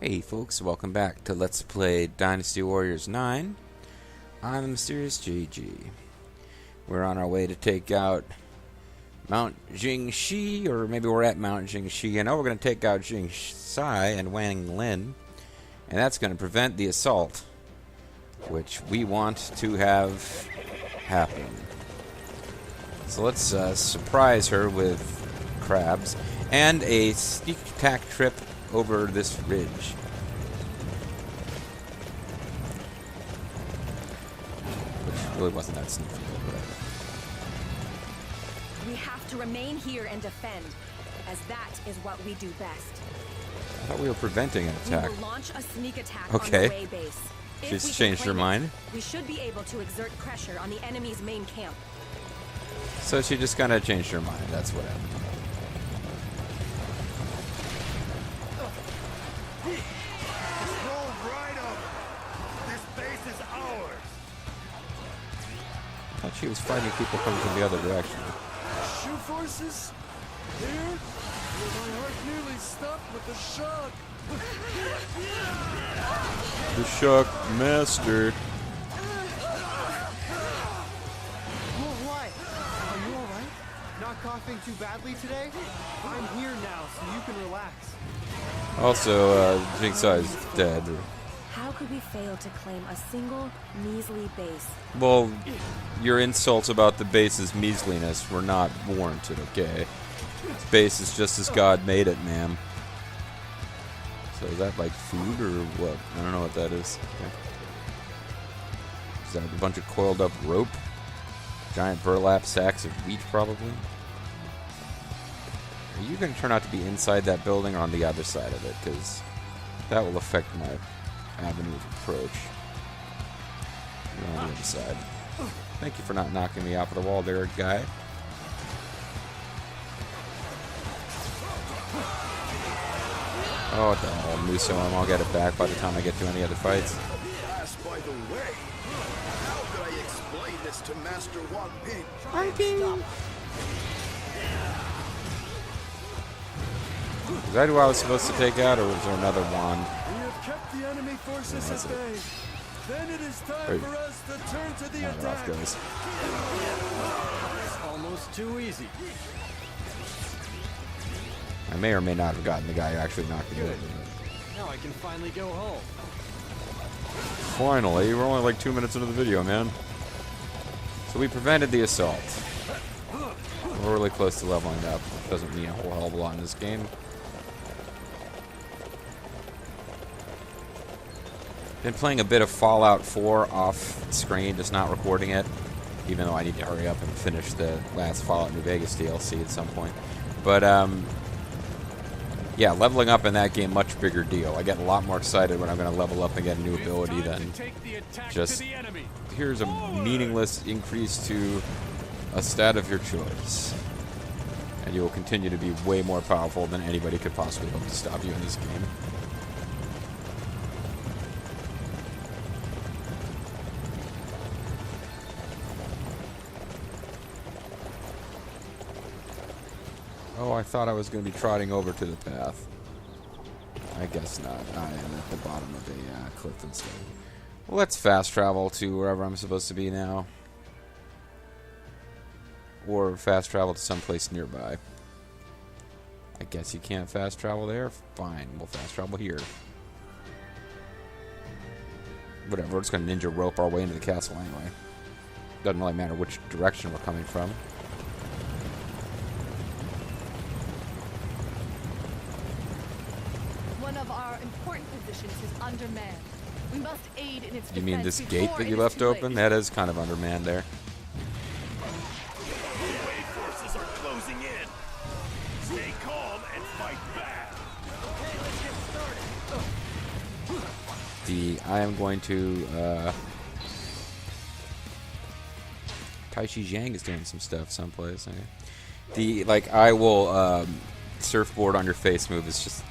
Hey folks, welcome back to Let's Play Dynasty Warriors 9. I'm the Mysterious GG. We're on our way to take out Mount Jingxi, or maybe we're at Mount Jingxi. I know we're going to take out Jingxi and Wang Lin, and that's going to prevent the assault, which we want to have happen. So let's surprise her with crabs and a sneak attack trip over this ridge. Which really wasn't that sneaky, but whatever. We have to remain here and defend, as that is what we do best. I thought we were preventing an attack. We will launch a sneak attack Okay. on the way base. She's changed her mind. We should be able to exert pressure on the enemy's main camp. So she just kind of changed her mind. That's what happened. I thought she was fighting people coming from the other direction. Shoe forces? Here? My heart nearly stopped with the shock. The shock master. What? Are you alright? Not coughing too badly today? I'm here now, so you can relax. Also, Jingxi is dead. How could we fail to claim a single measly base? Well, your insults about the base's measliness were not warranted, okay? This base is just as God made it, ma'am. So is that like food or what? I don't know what that is. Okay. Is that a bunch of coiled up rope? Giant burlap sacks of wheat, probably? Are you going to turn out to be inside that building or on the other side of it? Because that will affect my avenue of approach. You're on the other side. Thank you for not knocking me off of the wall there, guy. Oh, what the hell, Muso him. I'll get it back by the time I get to any other fights. Yes, by the way, how could I explain this to Master Wang Ping? Is that who I was supposed to take out, or was there another wand? We have kept the enemy forces at bay. Then it is time for us to turn to the attack. Guys. It's almost too easy. I may or may not have gotten the guy who actually knocked me over. Now I can finally go home. Finally, we're only like 2 minutes into the video, man. So we prevented the assault. We're really close to leveling up, which doesn't mean a whole hell of a lot in this game. Been playing a bit of Fallout 4 off screen, just not recording it, even though I need to hurry up and finish the last Fallout New Vegas DLC at some point. But, yeah, leveling up in that game, much bigger deal. I get a lot more excited when I'm going to level up and get a new ability than just, here's a meaningless increase to a stat of your choice. And you will continue to be way more powerful than anybody could possibly hope to stop you in this game. Oh, I thought I was going to be trotting over to the path. I guess not. I am at the bottom of the cliff instead. Well, let's fast travel to wherever I'm supposed to be now. Or fast travel to someplace nearby. I guess you can't fast travel there? Fine, we'll fast travel here. Whatever, we're just going to ninja rope our way into the castle anyway. Doesn't really matter which direction we're coming from. One of our important positions is undermanned. We must aid in its defense. You mean this before gate that it you is left too open? late. That is kind of undermanned there. Wave forces are closing in. Stay calm and fight back. Okay, let's get started. I am going to, Tai Chi Zhang is doing some stuff someplace. Okay. I will, surfboard on your face move is just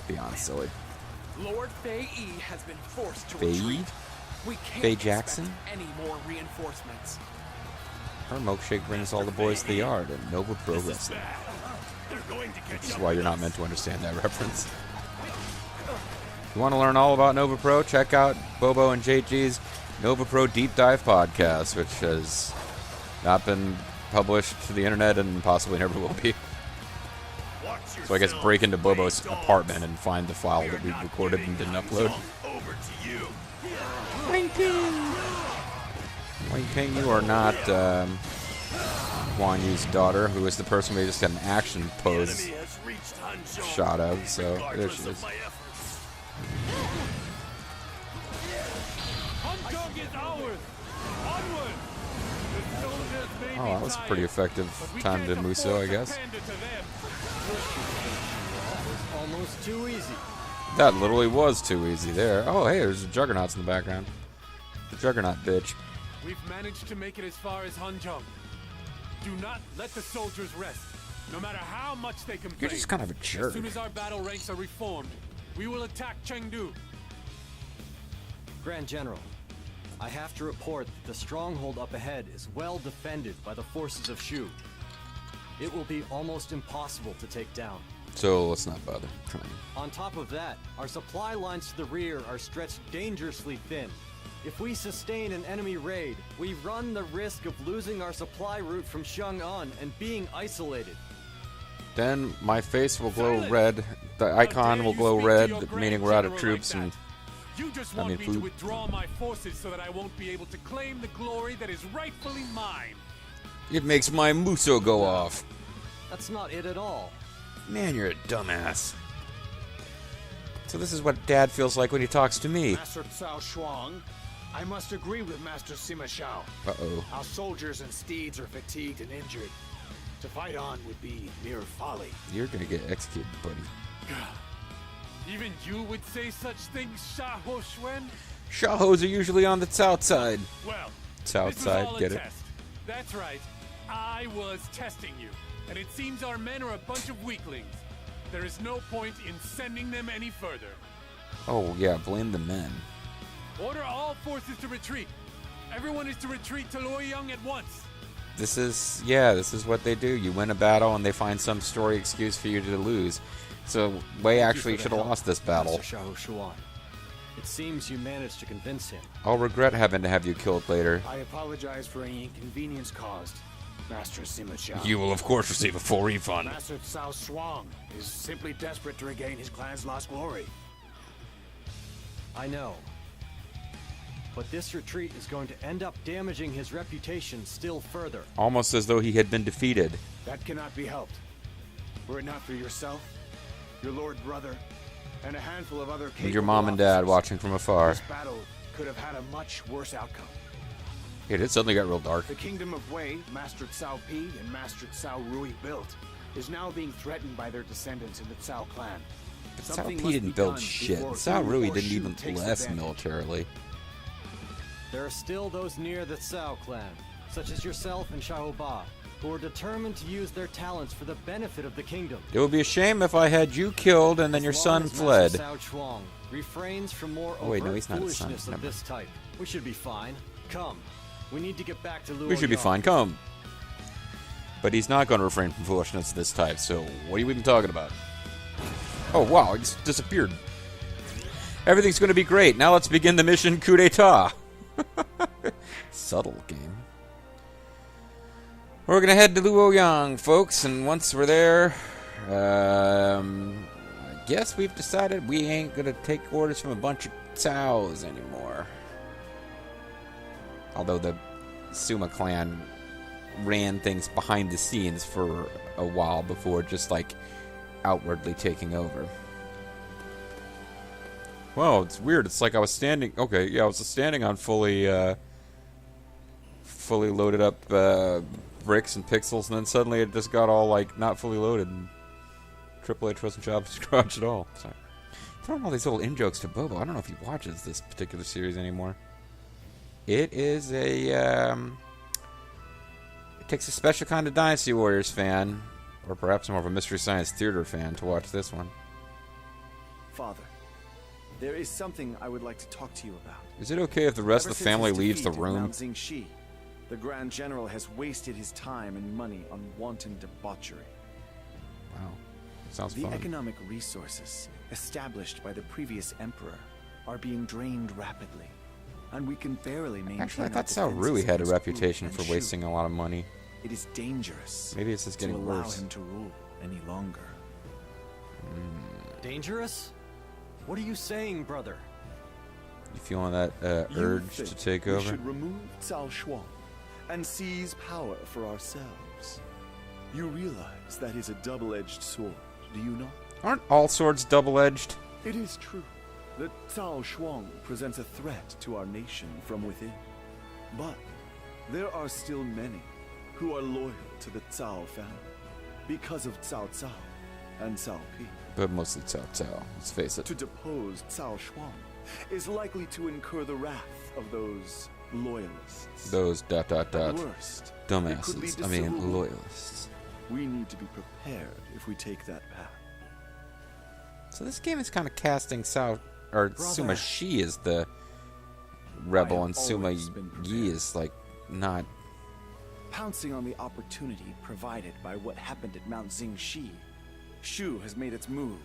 beyond silly. Lord Fei Yi has been forced to Fei Yi? retreat. We can't Fei expect Jackson? any more reinforcements. Her milkshake brings all the boys to the yard and Nova Pro This is Wrestling. bad. They're going to catch Which is up why with you're not us. meant to understand that reference. you want to learn all about Nova Pro, check out Bobo and JG's Nova Pro Deep Dive podcast, which has not been published to the internet and possibly never will be. So I guess break into Bobo's apartment and find the file that we recorded and didn't upload. Wang Ping, you are not Huang Yi's daughter, who is the person we just got an action pose shot of, so there she is. Oh, that was a pretty effective time to Muso, I guess. Almost too easy. That literally was too easy there. Oh, hey, there's the Juggernauts in the background. The Juggernaut bitch. We've managed to make it as far as Hanzhong. Do not let the soldiers rest, no matter how much they complain. You're just kind of a jerk. As soon as our battle ranks are reformed, we will attack Chengdu. Grand General, I have to report that the stronghold up ahead is well defended by the forces of Shu. It will be almost impossible to take down. So let's not bother trying. On top of that, our supply lines to the rear are stretched dangerously thin. If we sustain an enemy raid, we run the risk of losing our supply route from Chang'an and being isolated. Then my face will glow red. The icon will glow red, meaning we're out of troops, and you just want me to withdraw my forces so that I won't be able to claim the glory that is rightfully mine. It makes my Muso go off. That's not it at all. Man, you're a dumbass. So this is what Dad feels like when he talks to me. Master Cao Shuang, I must agree with Master Sima Shao. Uh-oh. Our soldiers and steeds are fatigued and injured. To fight on would be mere folly. You're gonna get executed, buddy. Even you would say such things, Xiahou Xuan? Xiaohos are usually on the south side. Well, South this was side, all a get it? test. That's right. I was testing you, and it seems our men are a bunch of weaklings. There is no point in sending them any further. Oh, yeah, blame the men. Order all forces to retreat. Everyone is to retreat to Luoyang at once. This is what they do. You win a battle and they find some story excuse for you to lose. So Wei actually should have lost this battle. Master Xiahou Xuan. It seems you managed to convince him. I'll regret having to have you killed later. I apologize for any inconvenience caused, Master Sima Shao. You will of course receive a full refund. Master Cao Shuang is simply desperate to regain his clan's lost glory. I know. But this retreat is going to end up damaging his reputation still further. Almost as though he had been defeated. That cannot be helped. Were it not for yourself, your lord brother, and a handful of other And your mom and dad officers, watching from afar. this battle could have had a much worse outcome. It suddenly got real dark. The kingdom of Wei, Master Cao Pi and Master Cao Rui built, is now being threatened by their descendants in the Cao clan. But Cao Something Pi must didn't be build done shit. before Cao Hu Rui or didn't Shu even takes less advantage. militarily. There are still those near the Cao clan, such as yourself and Xiahou Ba, who are determined to use their talents for the benefit of the kingdom. It would be a shame if I had you killed and then your As son long as fled. Master Cao Shuang refrains from more Oh, wait, no, overt he's not his son. foolishness of Never this type. We should be fine. Come, we need to get back to Luoyang. We should be fine. Come. But he's not going to refrain from foolishness of this type, so what are you even talking about? Oh, wow, he just disappeared. Everything's going to be great. Now let's begin the mission coup d'etat. Subtle game. We're going to head to Luoyang, folks, and once we're there, I guess we've decided we ain't going to take orders from a bunch of Caos anymore. Although the Sima clan ran things behind the scenes for a while before just, like, outwardly taking over. Well, it's weird. It's like I was standing... Okay, yeah, I was standing on fully loaded up bricks and pixels, and then suddenly it just got all, like, not fully loaded, and Triple H wasn't job scratch at all. So, throwing all these little in-jokes to Bobo. I don't know if he watches this particular series anymore. It is a... It takes a special kind of Dynasty Warriors fan, or perhaps more of a Mystery Science Theater fan, to watch this one. Father, there is something I would like to talk to you about. Is it okay if the rest Ever of the since family his leaves the defeat at room? Mount Xingxi, the Grand General has wasted his time and money on wanton debauchery. Wow. Sounds The fun. economic resources established by the previous emperor, are being drained rapidly, and we can barely maintain. Actually, I our thought Cao defenses Rui had a against reputation Wu for and Shu. wasting a lot of money. It is dangerous. Maybe it's just to getting allow worse. him to rule any longer. Dangerous? What are you saying, brother? You feeling that You urge think to take we over? should remove Cao Shuang and seize power for ourselves. You realize that is a double-edged sword, do you not? Aren't all swords double-edged? It is true that Cao Shuang presents a threat to our nation from within. But there are still many who are loyal to the Cao family because of Cao Cao and Cao Pi. But mostly Cao Cao, let's face it. To depose Cao Shuang is likely to incur the wrath of those loyalists. Those ... At worst, it could lead dumbasses. to I mean, civil war. loyalists. We need to be prepared if we take that path. So this game is kind of casting Cao, or Brother. Sima Shi as the rebel, I and have Sima always been Yi prepared. is like not. Pouncing on the opportunity provided by what happened at Mount Xingxi, Shu has made its move.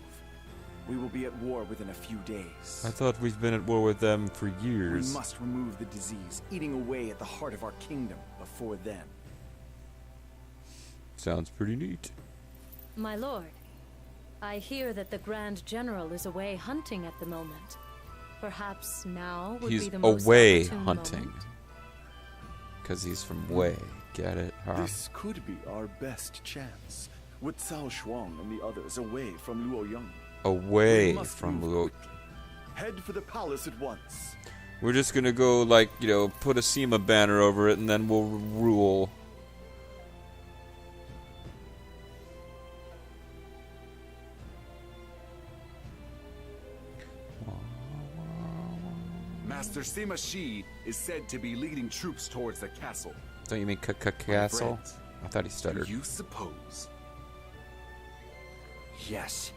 We will be at war within a few days. I thought we've been at war with them for We years. must remove the disease eating away at the heart of our kingdom before then. Sounds pretty neat. My lord, I hear that the Grand General is away hunting at the moment. Perhaps now would He's be the most away opportune hunting. moment. Because he's from way. Get it? Huh? This could be our best chance, with Cao Shuang and the others away from Luoyang. Away We must from move Luo. quickly. Head for the palace at once. We're just gonna go, like, you know, put a Sima banner over it and then we'll rule. Master Sima Shi is said to be leading troops towards the castle. Don't you mean castle? friends, I thought he Do stuttered. you suppose? Yes.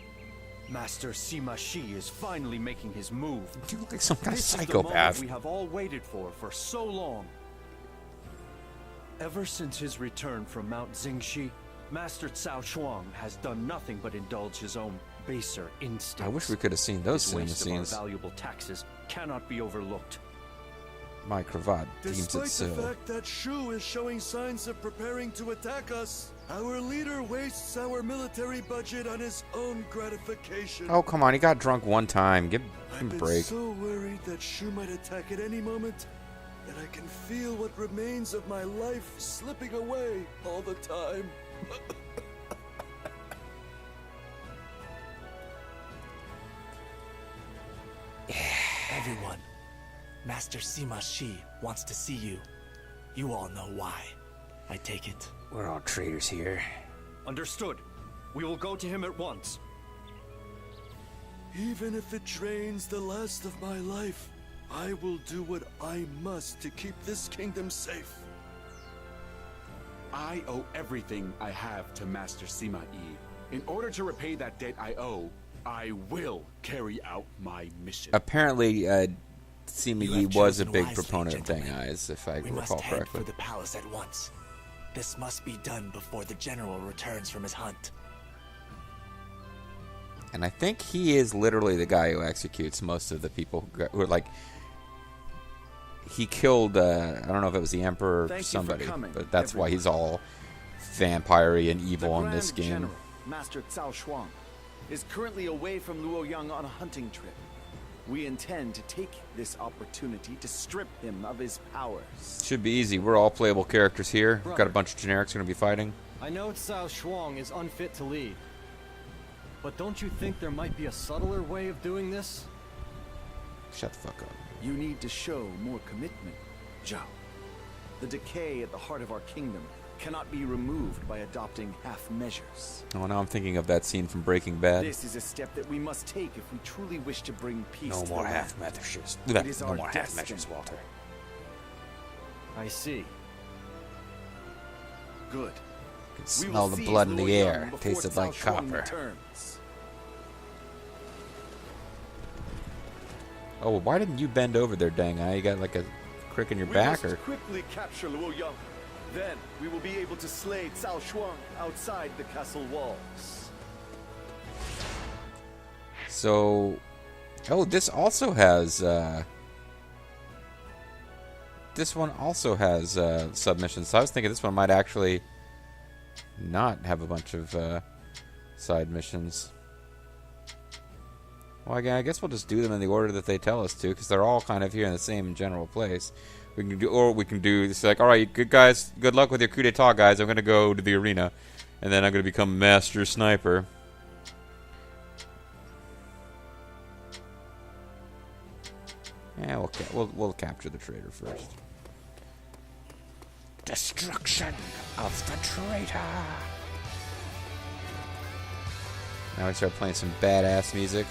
Master Sima Shi is finally making his move. You look like some kind of This is the moment psychopath. we have all waited for so long. Ever since his return from Mount Xingxi, Master Cao Shuang has done nothing but indulge his own baser instincts. I wish we could have seen those His cinema waste of our scenes. valuable taxes cannot be overlooked. My cravat deems Despite it so. the fact that Shu is showing signs of preparing to attack us, our leader wastes our military budget on his own gratification. Oh, come on. He got drunk one time. Give him I've a been break. so worried that Shu might attack at any moment that I can feel what remains of my life slipping away all the time. Everyone, Master Sima Shi wants to see you. You all know why. I take it. We're all traitors here. Understood. We will go to him at once. Even if it drains the last of my life, I will do what I must to keep this kingdom safe. I owe everything I have to Master Sima Yi. In order to repay that debt I owe, I will carry out my mission. Apparently, Sima You Yi have was a chosen big wisely, proponent of Deng gentlemen. Eyes, if I We must recall head correctly. for the palace at once. This must be done before the general returns from his hunt. And I think he is literally the guy who executes most of the people who are like. He killed, I don't know if it was the Emperor or Thank you for somebody, coming, but that's why everyone. he's all vampire-y and The evil in Grand this game. General, Master Cao Shuang, is currently away from Luoyang on a hunting trip. We intend to take this opportunity to strip him of his powers. Should be easy. We're all playable characters here. We've got a Brother. bunch of generics going to be fighting. I know Cao Shuang is unfit to lead. But don't you think there might be a subtler way of doing this? Shut the fuck up. You need to show more commitment, Zhao. The decay at the heart of our kingdom cannot be removed by adopting half measures. Oh, now I'm thinking of that scene from Breaking Bad. This is a step that we must take if we truly wish to bring peace No to more the half land. measures. It is No our more half destiny. measures, Walter. I see. Good. You can We smell will the seize blood in the Luoyang air. before Tasted Cao like Shuang copper. returns. Oh, well, why didn't you bend over there, Deng Eye? You got like a crick in your We back, must or quickly capture Luoyang. Then we will be able to slay Cao Shuang outside the castle walls. So, oh, this also has, this one also has submissions. So I was thinking this one might actually not have a bunch of side missions. Well, again, I guess we'll just do them in the order that they tell us to, because they're all kind of here in the same general place. We can do, or we can do this like, all right, good guys, good luck with your coup d'etat, guys. I'm gonna go to the arena, and then I'm gonna become master sniper. Yeah, we'll capture the traitor first. Destruction of the traitor. Now we start playing some badass music.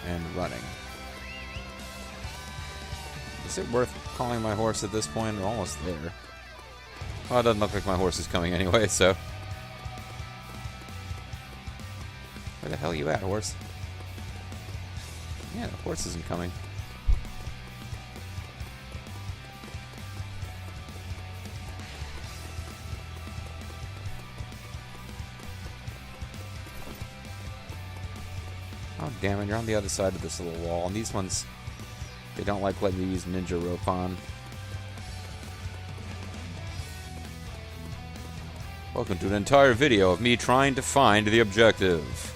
And running. Is it worth calling my horse at this point? We're almost there. Well, it doesn't look like my horse is coming anyway, so. Where the hell are you at, horse? Yeah, the horse isn't coming. Oh, damn it, you're on the other side of this little wall. And these ones, they don't like letting you use ninja rope on. Welcome to an entire video of me trying to find the objective.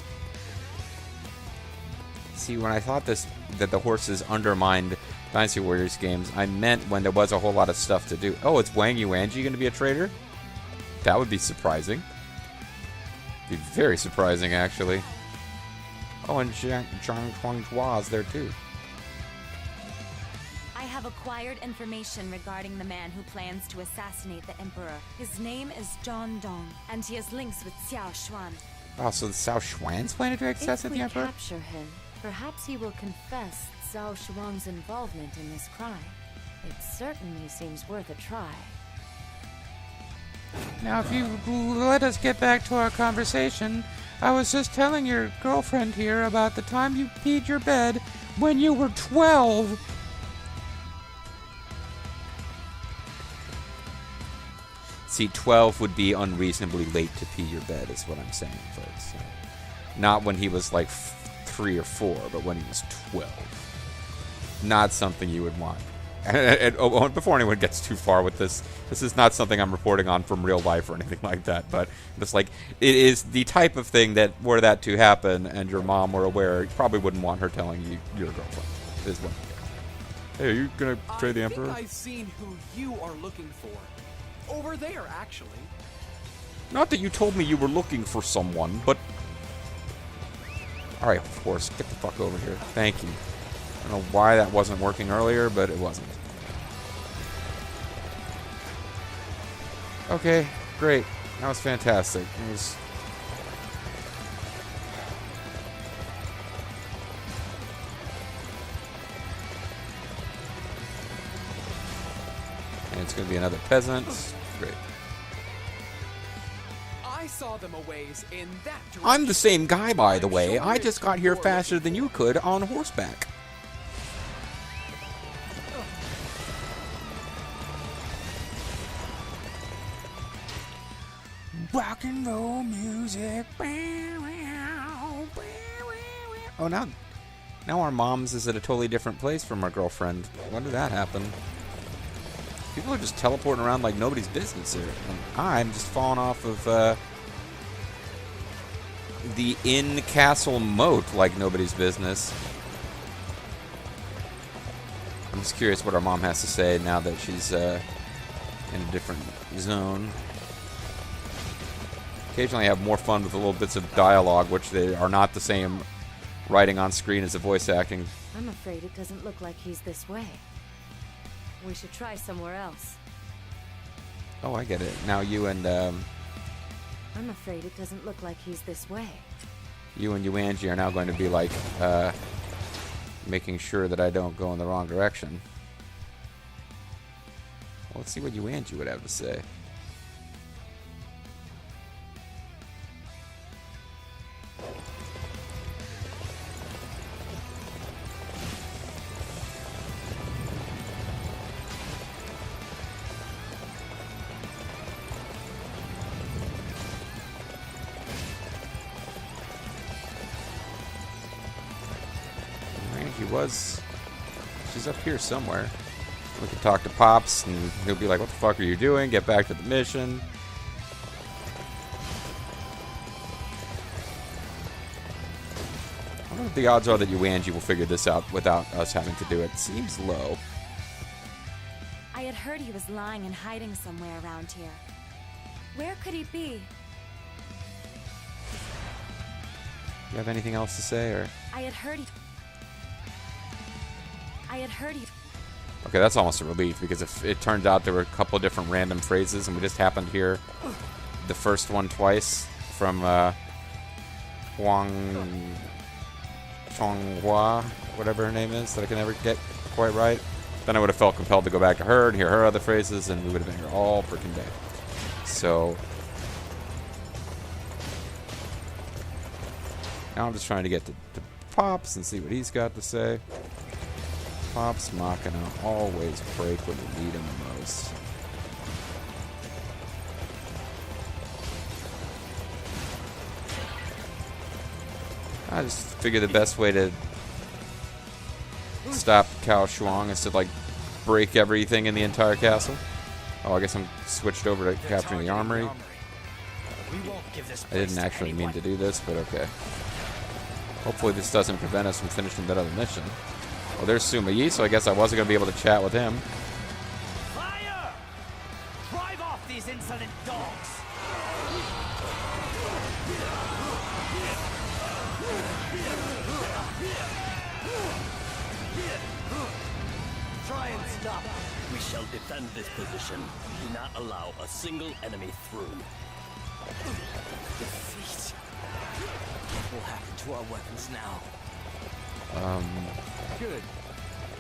See, when I thought that the horses undermined Dynasty Warriors games, I meant when there was a whole lot of stuff to do. Oh, it's Wang Yuanji going to be a traitor? That would be surprising. Be very surprising, actually. Oh, and Zhang Huanghua is there too. I have acquired information regarding the man who plans to assassinate the Emperor. His name is Zhang Dong, and he has links with Xiao Xuan. Oh, so Xiao Xuan's planning to assassinate the Emperor? If we capture him, perhaps he will confess Xiao Xuan's involvement in this crime. It certainly seems worth a try. Now, if you let us get back to our conversation, I was just telling your girlfriend here about the time you peed your bed when you were 12. See, 12 would be unreasonably late to pee your bed, is what I'm saying, folks. So, not when he was like 3 or 4, but when he was 12. Not something you would want. And before anyone gets too far with this, this is not something I'm reporting on from real life or anything like that, but just like, it is the type of thing that, were that to happen and your mom were aware, you probably wouldn't want her telling you your girlfriend. Is what. Hey, are you gonna trade the Emperor? I think I've seen who you are looking for. Over there, actually. Not that you told me you were looking for someone, but... Alright, of course, get the fuck over here. Thank you. I don't know why that wasn't working earlier, but it wasn't. Okay, great. That was fantastic. It was... And it's going to be another peasant. Great. I saw them a ways in that direction. I'm the same guy, by the way. I just got here faster than you could on horseback. Rock and roll music. Oh, now our mom's is at a totally different place from our girlfriend. When did that happen? People are just teleporting around like nobody's business here. And I'm just falling off of the in-castle moat like nobody's business. I'm just curious what our mom has to say now that she's in a different zone. Occasionally I have more fun with the little bits of dialogue, which they are not the same writing on screen as the voice acting. I'm afraid it doesn't look like he's this way. We should try somewhere else. Oh, I get it. Now you and, I'm afraid it doesn't look like he's this way. You and Yuanji are now going to be like, making sure that I don't go in the wrong direction. Well, let's see what Yuanji would have to say. She's up here somewhere. We can talk to Pops, and he'll be like, what the fuck are you doing? Get back to the mission. I wonder what the odds are that Yuanji will figure this out without us having to do it. Seems low. I had heard he was lying and hiding somewhere around here. Where could he be? You have anything else to say, or? I had heard he... Okay, that's almost a relief, because if it turned out there were a couple different random phrases, and we just happened to hear the first one twice from Chonghua, whatever her name is, that I can never get quite right, then I would have felt compelled to go back to her and hear her other phrases, and we would have been here all freaking day. So now I'm just trying to get to Pops and see what he's got to say. Pops Machina always break when you need him the most. I just figure the best way to stop Cao Shuang is to, like, break everything in the entire castle. Oh, I guess I'm switched over to capturing the armory. I didn't actually mean to do this, but okay. Hopefully this doesn't prevent us from finishing that other mission. Well, there's Sima Yi, so I guess I wasn't going to be able to chat with him. Fire! Drive off these insolent dogs! Try and stop. We shall defend this position. Do not allow a single enemy through. Defeat. What will happen to our weapons now? Good.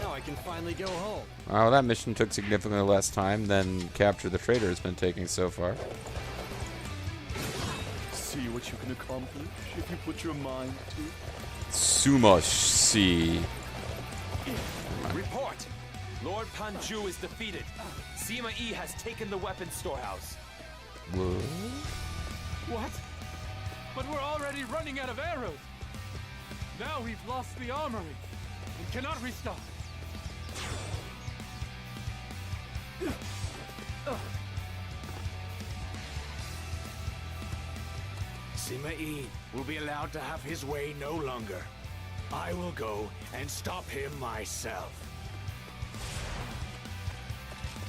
Now I can finally go home. Well, that mission took significantly less time than Capture the Traitor has been taking so far. See what you can accomplish if you put your mind to it. Sumashi. Report! Lord Panju is defeated. Sima Yi has taken the weapons storehouse. What? But we're already running out of arrows. Now we've lost the armory and cannot restock. Sima Yi will be allowed to have his way no longer. I will go and stop him myself.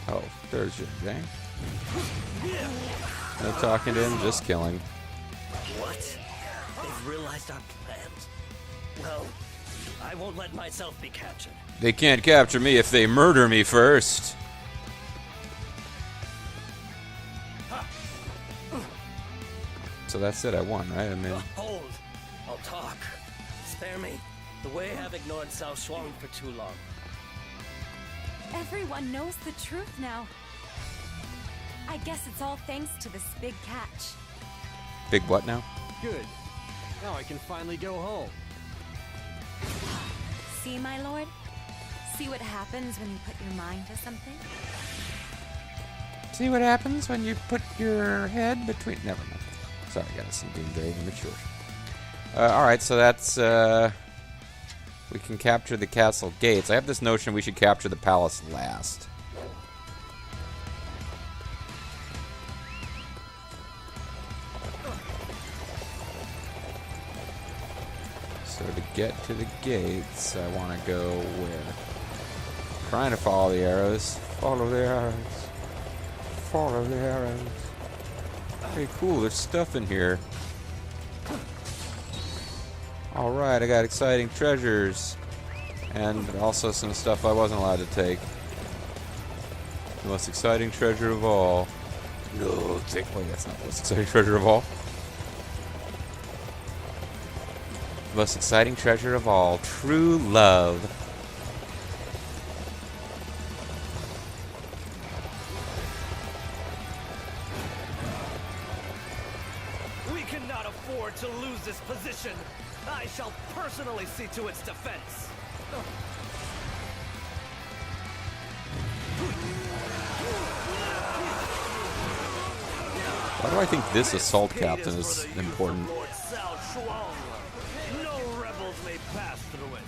Oh, there's your gang. No talking to him, just killing. What? They've realized our plans? Well, I won't let myself be captured. They can't capture me if they murder me first. So that's it, I won, right? I mean... Hold! I'll talk. Spare me. The Wei have ignored Cao Shuang for too long. Everyone knows the truth now. I guess it's all thanks to this big catch. Big what now? Good. Now I can finally go home. See, my lord? See what happens when you put your mind to something? See what happens when you put your head between... Never mind. Sorry, guys, I'm being very immature. Alright, so that's... we can capture the castle gates. I have this notion we should capture the palace last. So to get to the gates, I want to go where? Trying to follow the arrows. Follow the arrows. Follow the arrows. Hey, cool, there's stuff in here. Alright, I got exciting treasures. And also some stuff I wasn't allowed to take. The most exciting treasure of all. No, wait, that's not the most exciting treasure of all. The most exciting treasure of all. True love. We cannot afford to lose this position. I shall personally see to its defense. Why do I think this assault captain is important? Lord Cao Shuang. No rebels may pass through it.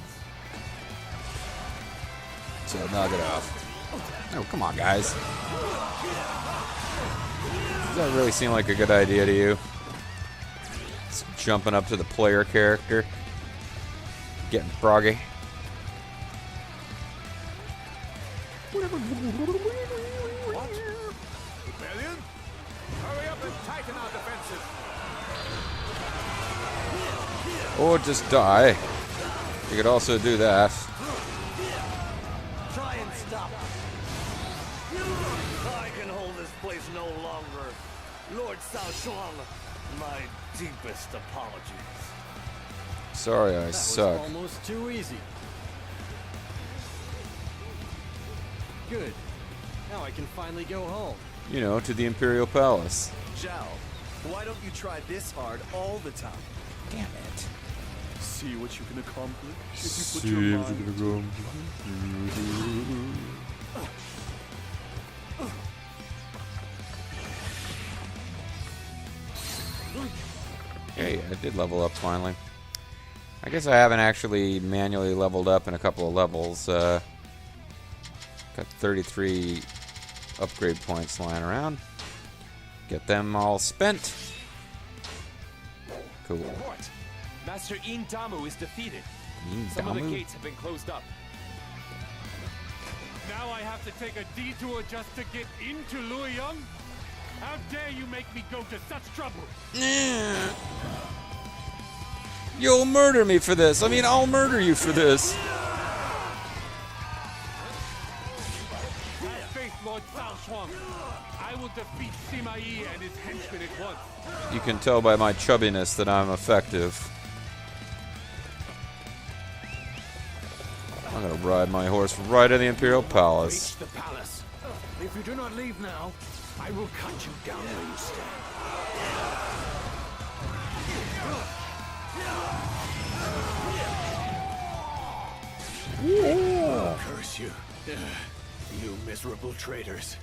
So knock it off. Oh, come on, guys. Does that really seem like a good idea to you? It's jumping up to the player character. Getting froggy. What? Rebellion? Hurry up and tighten our defenses. Or just die. You could also do that. Try and stop. I can hold this place no longer. Lord Cao Shuang, my deepest apologies. Sorry, I That suck. was almost too easy. Good. Now I can finally go home. You know, to the Imperial Palace. Zhao, why don't you try this hard all the time? Damn it. See what you can accomplish if you put your mind. Hey, I did level up finally. I guess I haven't actually manually leveled up in a couple of levels. Got 33 upgrade points lying around. Get them all spent. Cool. Report. Master In Damu is defeated. In Some of the Damu? gates have been closed up. Now I have to take a detour just to get into Luoyang? How dare you make me go to such trouble? You'll murder me for this. I mean, I'll murder you for this. I face Lord Cao Shuang. I will defeat Sima Yi and his henchmen at once. You can tell by my chubbiness that I'm effective. I'm gonna ride my horse right in the Imperial Palace. Reach the palace. If you do not leave now, I will cut you down where you stand. Curse you. You miserable traitors.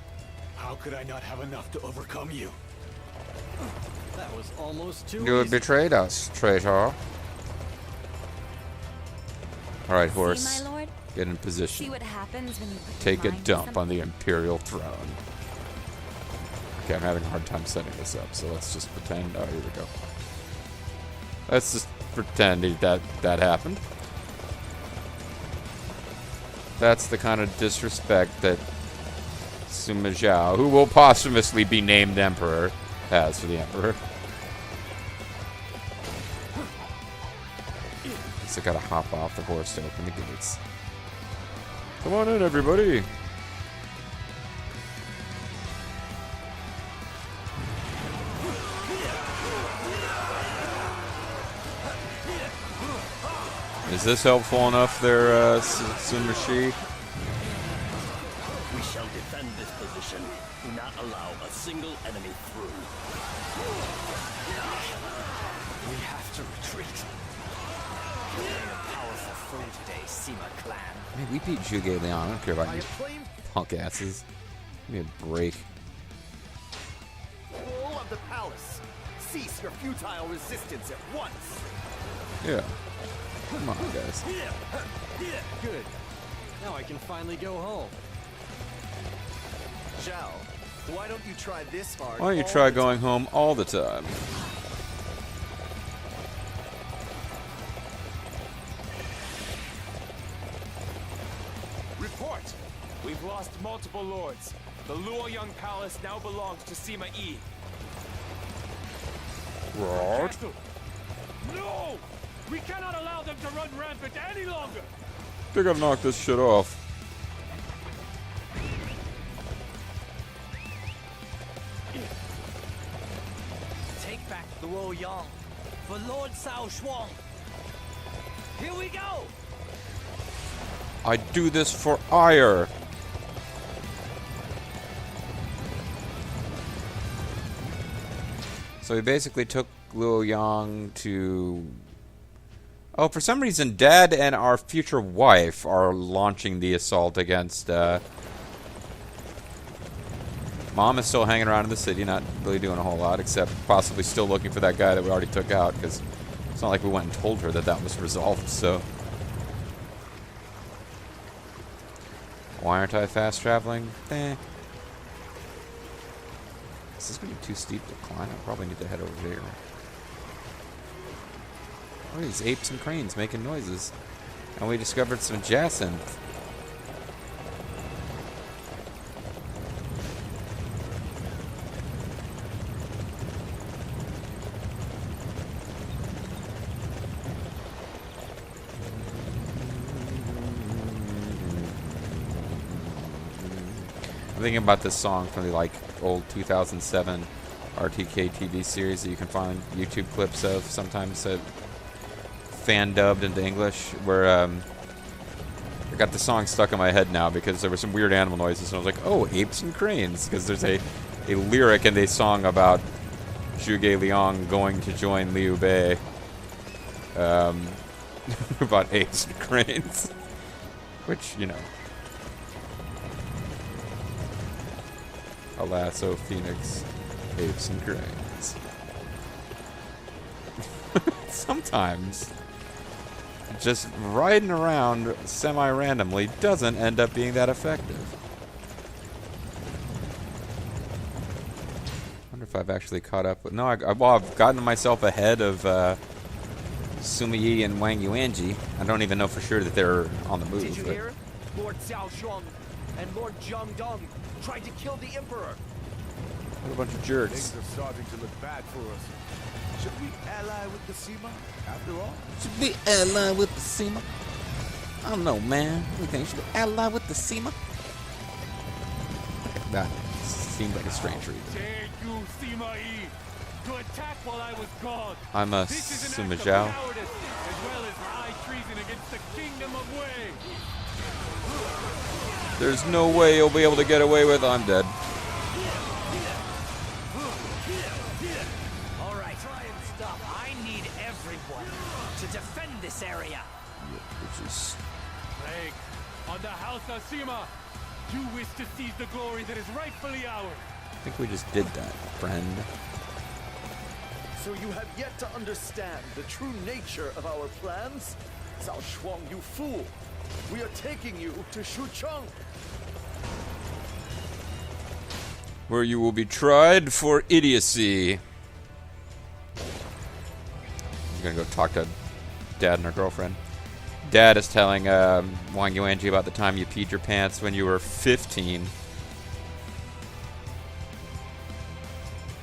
How could I not have enough to overcome you? That was almost too You easy. betrayed us, traitor. Alright, See, horse. my lord? Get in See position. what happens when you put Take your a mind to dump on the Imperial throne. Okay, I'm having a hard time setting this up, so let's just pretend. Oh, here we go. Let's just pretend that happened. That's the kind of disrespect that Sima Zhao, who will posthumously be named Emperor, has for the Emperor. So I gotta hop off the horse to open the gates. Come on in, everybody! Is this helpful enough there, Sima Shi? We shall defend this position. Do not allow a single enemy through. We have to retreat. You're a powerful foe today, Sima clan. I mean, we beat Zhuge Liang. I don't care about I you acclaim punk asses. Give me a break. full of the palace. Cease your futile resistance at once. Yeah. Come on, guys. Good. Now I can finally go home. Zhao, why don't you try this hard? Why don't you all try the going home all the time? Report. We've lost multiple lords. The Luoyang Palace now belongs to Sima Yi. Right. Castle. No! We cannot allow them to run rampant any longer! They gotta knock this shit off. Take back Luoyang for Lord Cao Shuang. Here we go! I do this for ire. So he basically took Luoyang to... Oh, for some reason, Dad and our future wife are launching the assault against... Mom is still hanging around in the city, not really doing a whole lot, except possibly still looking for that guy that we already took out, because it's not like we went and told her that that was resolved, so... Why aren't I fast traveling? Eh. This is going to be too steep to climb. I probably need to head over here. Oh, these apes and cranes making noises. And we discovered some jacinth. I'm thinking about this song from the like old 2007 RTK TV series that you can find YouTube clips of, sometimes fan dubbed into English, where I got the song stuck in my head now because there were some weird animal noises, and I was like, oh, apes and cranes, because there's a lyric in the song about Zhuge Liang going to join Liu Bei, about apes and cranes, which, you know. Alas, O Phoenix, apes and cranes. Sometimes, just riding around semi-randomly doesn't end up being that effective. I wonder if I've actually caught up with... No, I've gotten myself ahead of Sima Yi and Wang Yuanji. I don't even know for sure that they're on the move. Did you hear? Lord Xiao Shuang and Lord Zhang Dong tried to kill the Emperor. What a bunch of jerks. Things are starting to look bad for us. Should we ally with the Sima, after all? Should we ally with the Sima? I don't know, man. What do you think? Should we ally with the Sima? That seems like a strange reason. Dare you, Sima Yi, to attack while I was gone? I'm a Sima Zhao. As well as high treason against the kingdom of Wei. There's no way you'll be able to get away with. I'm dead. All right, try and stop. I need everyone to defend this area. Plague on the House of Sima. You wish to seize the glory that is rightfully ours. I think we just did that, friend. So you have yet to understand the true nature of our plans? Cao Shuang, you fool! We are taking you to Shucheng! Where you will be tried for idiocy. I'm gonna go talk to Dad and her girlfriend. Dad is telling Wang Yuanji about the time you peed your pants when you were 15.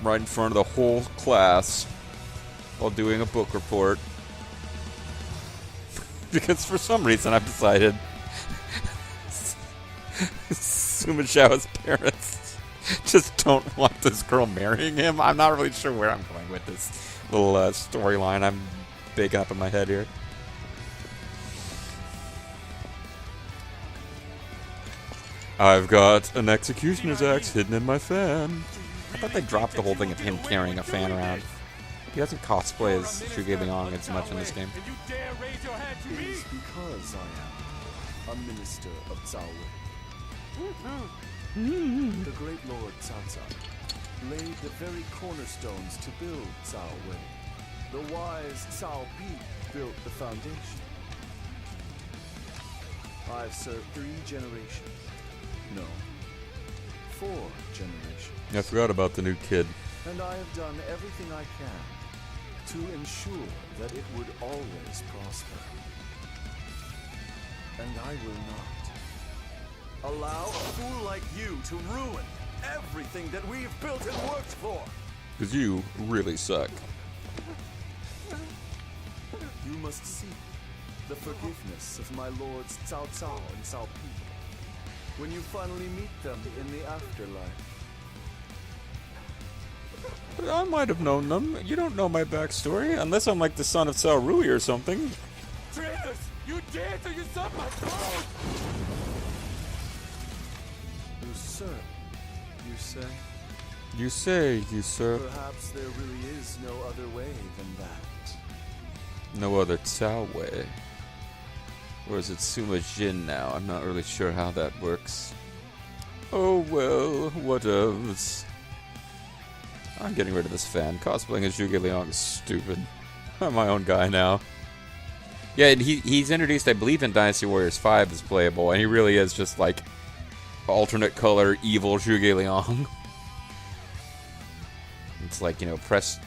Right in front of the whole class. While doing a book report. Because for some reason I've decided Sima Zhao's parents just don't want this girl marrying him. I'm not really sure where I'm going with this little storyline I'm baking up in my head here. I've got an executioner's axe hidden in my fan. I thought they dropped the whole thing of him carrying a fan around. He doesn't cosplay as Zhuge Liang as much in this game. It is because I am a minister of Cao Wei. The great Lord Cao Cao laid the very cornerstones to build Cao Wei. The wise Cao Pi built the foundation. I've served 3 generations. No, 4 generations. I forgot about the new kid. And I have done everything I can to ensure that it would always prosper. And I will not allow a fool like you to ruin everything that we've built and worked for. Because you really suck. You must seek the forgiveness of my lords Cao Cao and Cao Pi when you finally meet them in the afterlife. I might have known them. You don't know my backstory, unless I'm like the son of Cao Rui or something. Traitors! You dare to usurp my throne! Usurp, you say? You say, usurp. Perhaps there really is no other way than that. No other Cao Wei. Or is it Sima Jin now? I'm not really sure how that works. Oh well, what else? I'm getting rid of this fan. Cosplaying as Zhuge Liang is stupid. I'm my own guy now. Yeah, and he's introduced, I believe, in Dynasty Warriors 5 as playable, and he really is just like alternate color evil Zhuge Liang. It's like, you know, press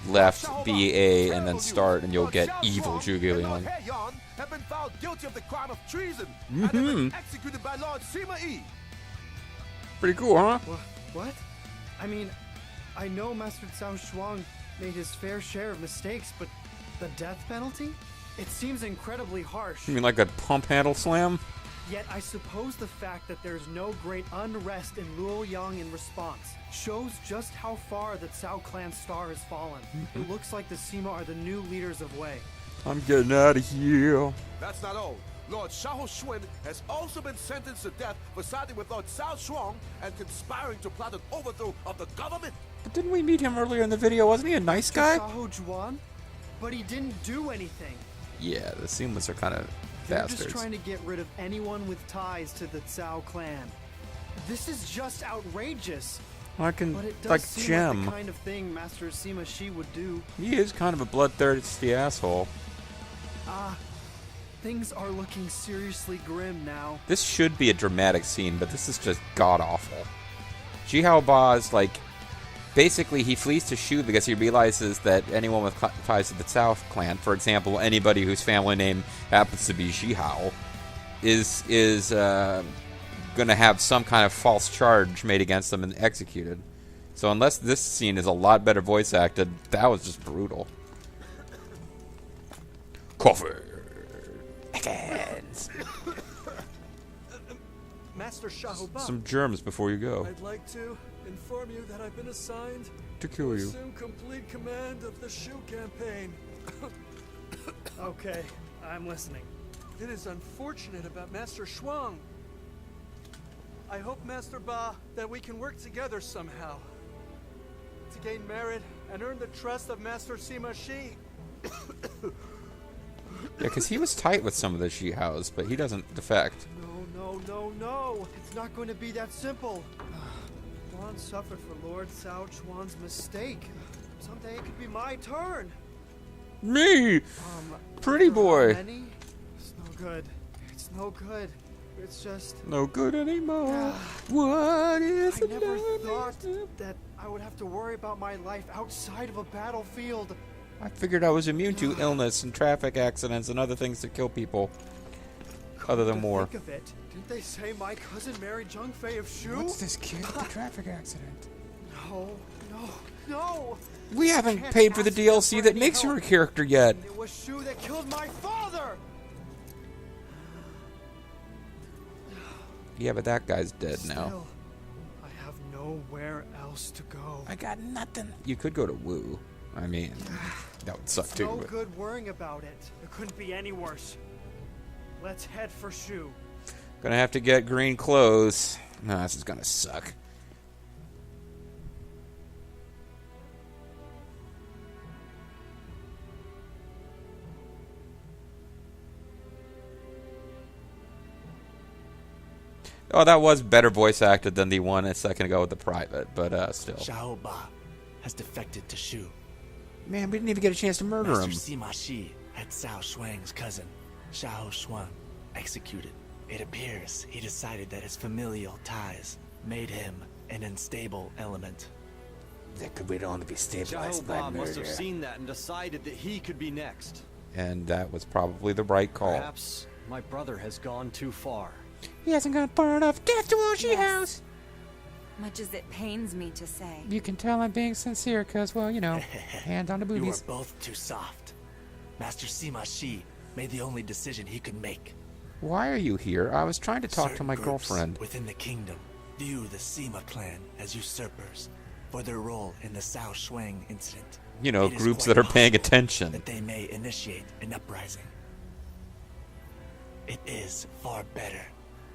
left, BA, and then start, and you'll get evil Zhuge Liang. Have been found guilty of the crime of treason and have been executed by Lord Sima. Pretty cool, huh? What? I mean, I know Master Cao Shuang made his fair share of mistakes, but the death penalty? It seems incredibly harsh. You mean like a pump handle slam? Yet I suppose the fact that there's no great unrest in Luoyang in response shows just how far the Cao clan star has fallen. It looks like the Sima are the new leaders of Wei. I'm getting out of here. That's not all. Lord Xiao Xuan has also been sentenced to death for siding with Lord Cao Shuang and conspiring to plot an overthrow of the government. But didn't we meet him earlier in the video? Wasn't he a nice guy? Xiao Juan? But he didn't do anything. Yeah, the Simas are kind of They're bastards. just trying to get rid of anyone with ties to the Cao clan. This is just outrageous. I can, but it does like seem Gem. like the kind of thing Master Sima Shi would do. He is kind of a bloodthirsty asshole. Things are looking seriously grim now. This should be a dramatic scene, but this is just god-awful. Jihao Ba is like... Basically, he flees to Shu because he realizes that anyone with ties to the Cao clan, for example, anybody whose family name happens to be Jihao, is going to have some kind of false charge made against them and executed. So unless this scene is a lot better voice acted, that was just brutal. Coffee. Master Shahoba. Some germs before you go. I'd like to inform you that I've been assigned to kill you. Assume complete command of the Shu campaign. Okay, I'm listening. It is unfortunate about Master Shuang. I hope, Master Ba, that we can work together somehow to gain merit and earn the trust of Master Sima Shi. Yeah, because he was tight with some of the Shihaos, but he doesn't defect. No. It's not going to be that simple. Juan suffered for Lord Cao Chuan's mistake. Someday it could be my turn. Me! Pretty boy. It's no good. It's no good. It's just... no good anymore. What is it? I never thought that I would have to worry about my life outside of a battlefield. I figured I was immune to illness and traffic accidents and other things that kill people. Other than war. Think of it. Didn't they say my cousin married Zheng Fei of Shu? What's this kid with the traffic accident? No. We haven't paid for the DLC that makes her a character yet. It was Shu that killed my father. Yeah, but that guy's dead now. I have nowhere else to go. I got nothing. You could go to Wu. I mean, that would suck too. No good worrying about it. It couldn't be any worse. Let's head for Shu. Gonna have to get green clothes. No, this is gonna suck. Oh, that was better voice acted than the one a second ago with the private, but still. Xiao Ba has defected to Shu. Man, we didn't even get a chance to murder him. Master Sima Shi had Cao Shuang's cousin, Xiao Xuan, executed. It appears he decided that his familial ties made him an unstable element. That could only be stabilized by Xiao Ba must murder. have seen that and decided that he could be next. And that was probably the right call. Perhaps my brother has gone too far. He hasn't gone far enough. Death to all she house. Much as it pains me to say. You can tell I'm being sincere, because, well, you know, hand on the You boobies. are both too soft. Master Sima Shi made the only decision he could make. Why are you here? I was trying to talk to my Certain groups girlfriend. within the kingdom view the Sima clan as usurpers for their role in the Cao Shuang incident. You know, It is groups quite that are paying possible attention. That they may initiate an uprising. It is far better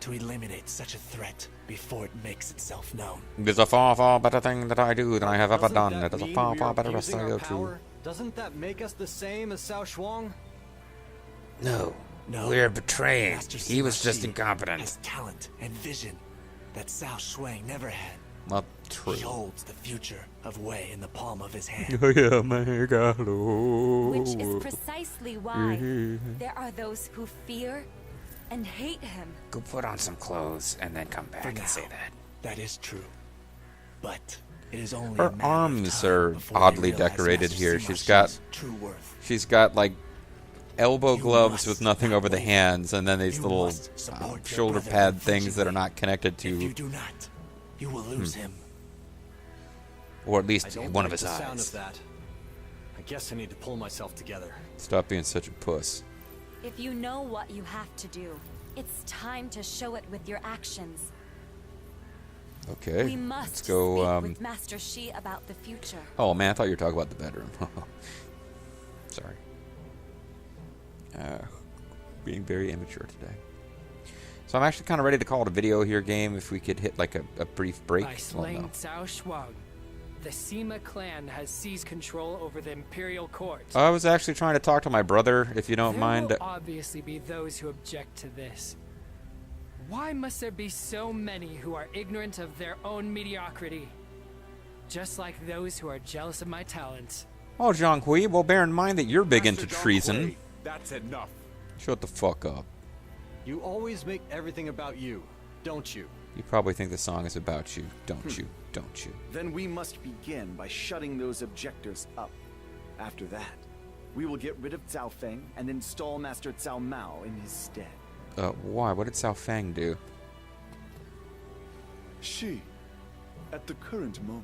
to eliminate such a threat before it makes itself known. There's a far, far better thing that I do than I have ever Doesn't done. that It is a mean far, we far are better rest abusing I our go to. power? Doesn't that make us the same as Cao Shuang? No. No, We're betraying. Master He was Sima just Shi incompetent. has talent and vision that Cao Shuang never had. Not true. He holds the future of Wei in the palm of his hand. Which is Which is precisely why there are those who fear and hate him. Go put on some clothes and then come back For and now, say that. That is true. But it is only Her a matter of arms time are before they oddly realize decorated Master here. Sima true worth. She's got like elbow gloves with nothing over the hands, and then these little shoulder pad things that are not connected to. If you do not, you will lose him. Or at least I don't one like of his the eyes. sound of that. I guess I need to pull myself together. Stop being such a puss. If you know what you have to do, it's time to show it with your actions. Okay, We must let's go. speak with Master Shi about the future. Oh man, I thought you were talking about the bedroom. Sorry. Being very immature today. So I'm actually kind of ready to call it a video here, game. If we could hit like a brief break. By Well, slaying no. Cao Shuang, the Sima clan has seized control over the Imperial Court. I was actually trying to talk to my brother, if you don't There mind. will obviously be those who object to this. Why must there be so many who are ignorant of their own mediocrity? Just like those who are jealous of my talents. Oh, Zhang Hui, well, bear in mind that you're big Master into Zhang treason. Hui, that's enough. Shut the fuck up. You always make everything about you, don't you? You probably think the song is about you, don't you? Don't you? Then we must begin by shutting those objectors up. After that, we will get rid of Cao Feng and install Master Cao Mao in his stead. Why? What did Cao Feng do? She, at the current moment,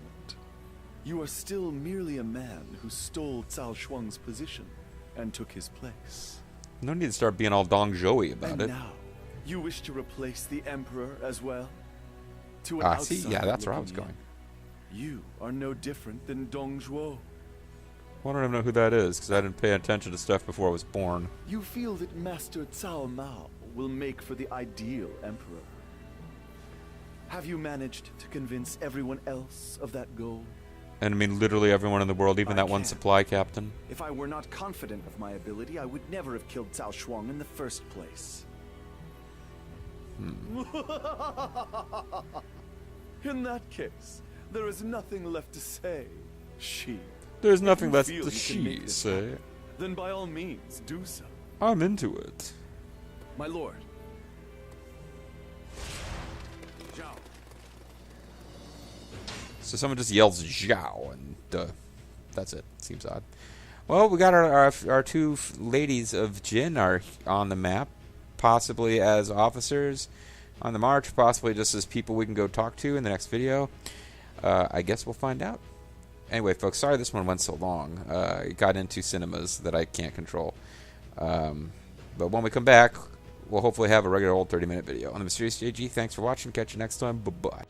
you are still merely a man who stole Cao Shuang's position and took his place. No need to start being all Dong Zhou about And it. now, you wish to replace the Emperor as well? To an See, yeah, outsider that's where I was looking going. in, you are no different than Dong Zhuo. Well, I don't even know who that is, because I didn't pay attention to stuff before I was born. You feel that Master Cao Mao will make for the ideal Emperor. Have you managed to convince everyone else of that goal? And I mean literally everyone in the world, even that one supply captain. If I were not confident of my ability, I would never have killed Cao Shuang in the first place. In that case, there is nothing left to say. She. There's If nothing you left feel to you can make she this say. happen, then by all means, do so. I'm into it. My lord. Zhao. So someone just yells Zhao, and that's it. Seems odd. Well, we got our two ladies of Jin are on the map, possibly as officers on the march, possibly just as people we can go talk to in the next video. I guess we'll find out. Anyway, folks, sorry this one went so long. It got into cinemas that I can't control. But when we come back, we'll hopefully have a regular old 30-minute video. On the Mysterious JG, thanks for watching. Catch you next time. Bye-bye.